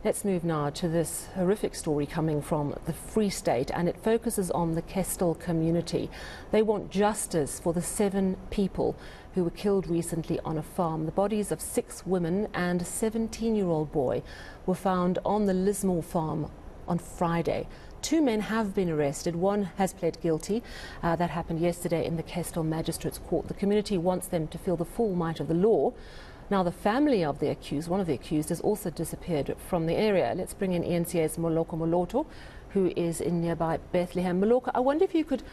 Let's move now to this horrific story coming from the Free State, and it focuses on the Kestell community. They want justice for the 7 people who were killed recently on a farm. The bodies of 6 women and a 17-year-old boy were found on the Lismore farm on Friday. 2 men have been arrested. One has pled guilty. That happened yesterday in the Kestell Magistrates Court. The community wants them to feel the full might of the law. Now, the family of the accused, one of the accused, has also disappeared from the area. Let's bring in eNCA's Moloko Moloto, who is in nearby Bethlehem. Moloko, I wonder if you could,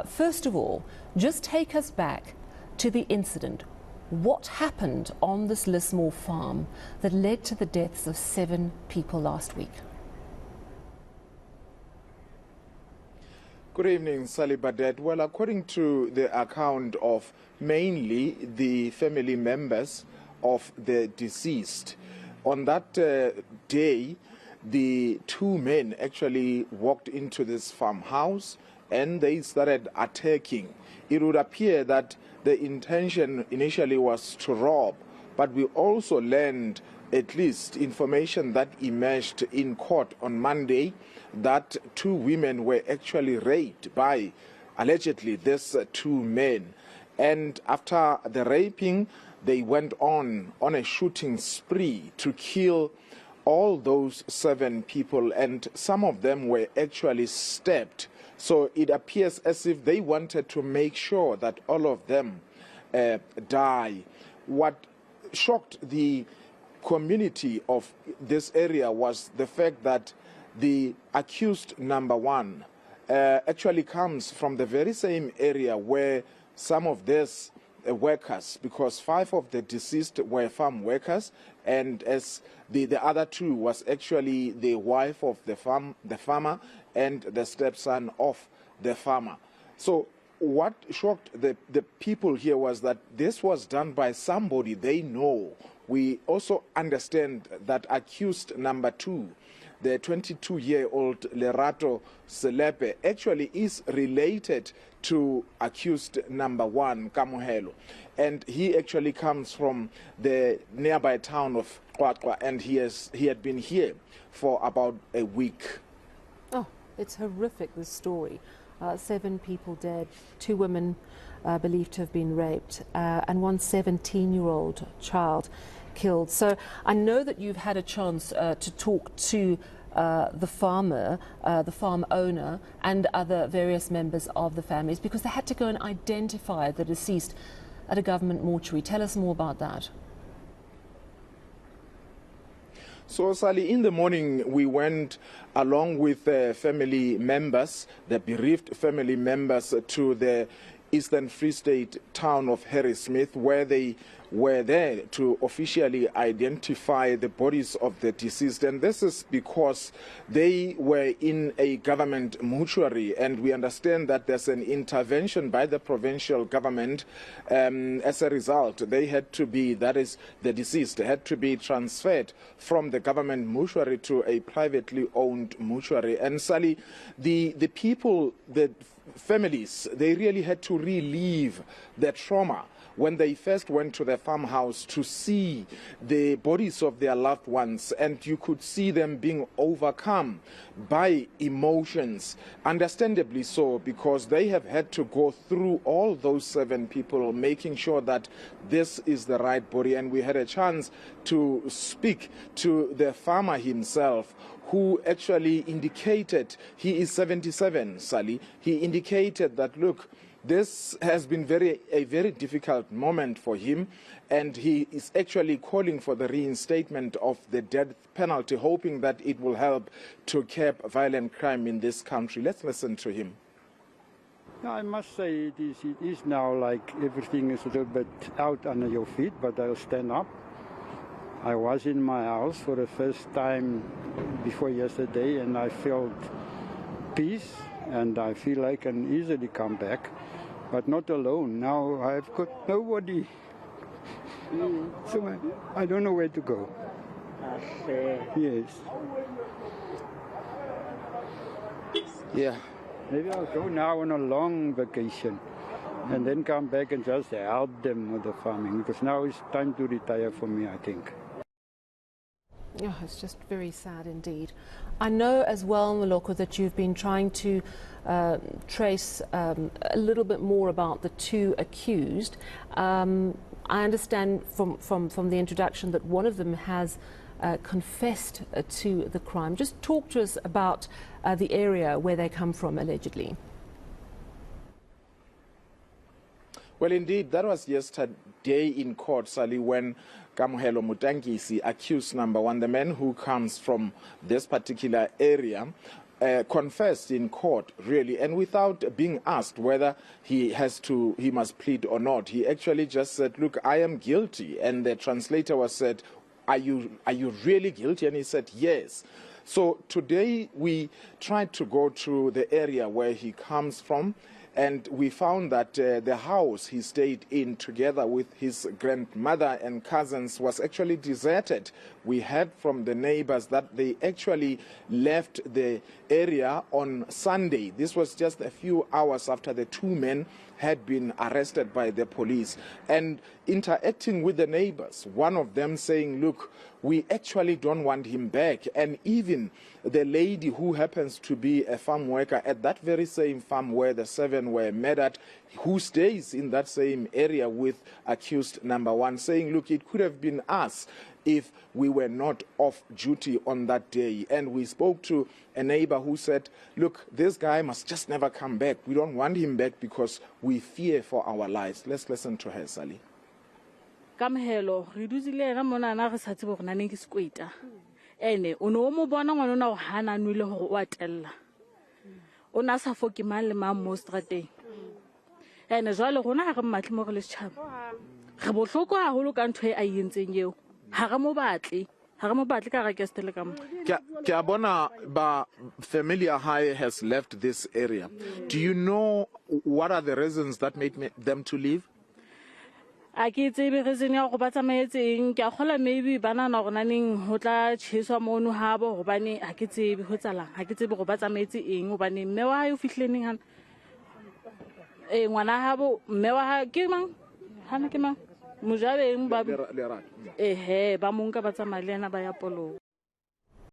first of all, just take us back to the incident. What happened on this Lismore farm that led to the deaths of 7 people last week? Good evening, Sally Badet. Well, according to the account of mainly the family members of the deceased, on that day, the 2 men actually walked into this farmhouse and they started attacking. It would appear that the intention initially was to rob, but we also learned at least information that emerged in court on Monday that 2 women were actually raped by, allegedly, these 2 men. And after the raping, they went on a shooting spree to kill all those 7 people, and some of them were actually stabbed. So it appears as if they wanted to make sure that all of them die. What shocked the community of this area was the fact that the accused number 1 actually comes from the very same area where some of these workers, because 5 of the deceased were farm workers, and as the other 2 was actually the wife of the farmer and the stepson of the farmer. So what shocked the people here was that this was done by somebody they know. We also understand that accused number 2, the 22-year-old Lerato Selepe, actually is related to accused number 1, Kamohelo. And he actually comes from the nearby town of Qwaqwa, and he had been here for about a week. Oh, it's horrific, this story. 7 people dead, 2 women believed to have been raped, and 1 17-year-old child killed. So I know that you've had a chance to talk to the farmer, the farm owner, and other various members of the families, because they had to go and identify the deceased at a government mortuary. Tell us more about that. So, Sally, in the morning we went along with family members, the bereaved family members, to the Eastern Free State town of Harrismith, where they were there to officially identify the bodies of the deceased. And this is because they were in a government mortuary, and we understand that there's an intervention by the provincial government. As a result, they had to be, that is, the deceased had to be transferred from the government mortuary to a privately owned mortuary. And Sally, the people, the families, they really had to relieve the trauma when they first went to the farmhouse to see the bodies of their loved ones, and you could see them being overcome by emotions, understandably so, because they have had to go through all those 7 people, making sure that this is the right body. And we had a chance to speak to the farmer himself, who actually indicated, he is 77, Sally, he indicated that, look, this has been a very difficult moment for him, and he is actually calling for the reinstatement of the death penalty, hoping that it will help to curb violent crime in this country. Let's listen to him. I must say it is now like everything is a little bit out under your feet, but I'll stand up. I was in my house for the first time before yesterday, and I felt peace, and I feel I can easily come back, but not alone. Now I've got nobody, so I don't know where to go. Yes. Yeah. Maybe I'll go now on a long vacation and then come back and just help them with the farming, because now it's time to retire for me, I think. Oh, it's just very sad indeed. I know as well, Moloko, that you've been trying to trace a little bit more about the two accused. I understand from the introduction that one of them has confessed to the crime. Just talk to us about the area where they come from, allegedly. Well, indeed, that was yesterday in court, Sally, when Kamohelo Mutangisi, accused number one, the man who comes from this particular area, confessed in court, really, and without being asked whether he must plead or not. He actually just said, look, I am guilty. And the translator was said, are you really guilty? And he said, yes. So today we tried to go to the area where he comes from, and we found that the house he stayed in together with his grandmother and cousins was actually deserted. We heard from the neighbors that they actually left the area on Sunday. This was just a few hours after the two men had been arrested by the police. And interacting with the neighbors, one of them saying, look, we actually don't want him back. And even the lady who happens to be a farm worker at that very same farm where the seven were murdered, who stays in that same area with accused number one, saying, look, it could have been us if we were not off duty on that day. And we spoke to a neighbor who said, look, this guy must just never come back. We don't want him back because we fear for our lives. Let's listen to her, Sally. Kamhelo, re duzile na mona na re sa tsebo gore nane ke skweta. Ene o no mo bona ngwana ona o hana nwile gore o atella. O na sa foki mang le mang mo strateng. Ene jwale rona ha re mmatli mo re le tshaba. Re bohloko haholo ka ntho e a yentseng eo. Ha re mo batle ka ra Kestell ka mo. Ke a bona ba family high has left this area. Do you know what are the reasons that made them to leave? A ke tsebe reason ya go ba tsamaetseng ke a khola maybe bana na gona ning ho tla tsheswa mono habo gobane ha ke tsebe ho tsalang ha ke tsebe go ba tsamaetse eng gobane mme wa hae o fihleleng hana ngwana habo mme wa ha ke mang hana ke mang mojabeng ba ba monka ba tsamaya le ena ba ya polong.